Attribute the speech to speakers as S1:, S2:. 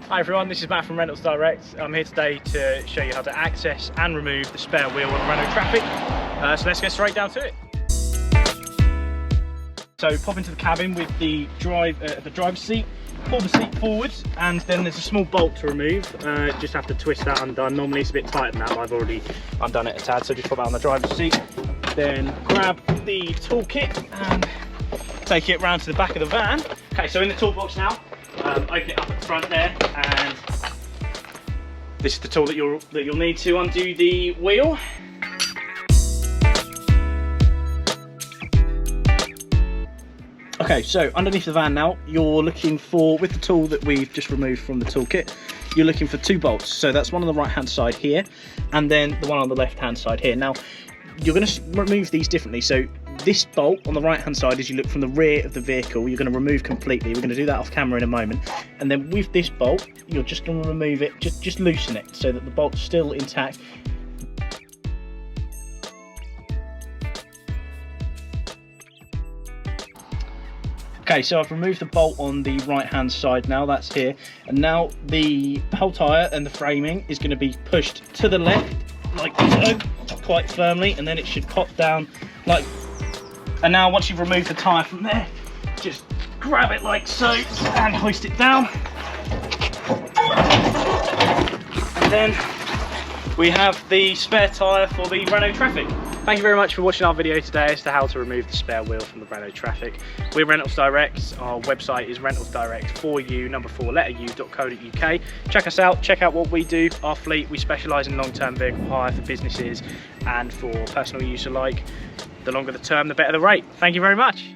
S1: Hi everyone, this is Matt from Rentals Direct. I'm here today to show you how to access and remove the spare wheel on a Renault Trafic. So let's get straight down to it. So pop into the cabin with the driver's seat, pull the seat forwards, and then there's a small bolt to remove. Just have to twist that undone. Normally it's a bit tighter than that, but I've already undone it a tad, so just put that on the driver's seat. Then grab the toolkit and take it round to the back of the van. Okay, so in the toolbox now, open it up at the front there, and this is the tool that you'll need to undo the wheel. Okay, so underneath the van now, you're looking for, with the tool that we've just removed from the toolkit, you're looking for two bolts. So that's one on the right hand side here, and then the one on the left hand side here. Now, you're going to remove these differently. So this bolt on the right hand side, as you look from the rear of the vehicle, you're going to remove completely. We're going to do that off camera in a moment. And then with this bolt, you're just going to remove it, just loosen it so that the bolt's still intact. Okay, so I've removed the bolt on the right hand side now, that's here. And now the whole tyre and the framing is going to be pushed to the left, like so, quite firmly, and then it should pop down like. And now once you've removed the tyre from there, just grab it like so and hoist it down. And then we have the spare tyre for the Renault Trafic. Thank you very much for watching our video today as to how to remove the spare wheel from the Renault Trafic. We're Rentals Direct. Our website is rentalsdirect4u.co.uk. Check us out, check out what we do, our fleet. We specialise in long-term vehicle hire for businesses and for personal use alike. The longer the term, the better the rate. Thank you very much.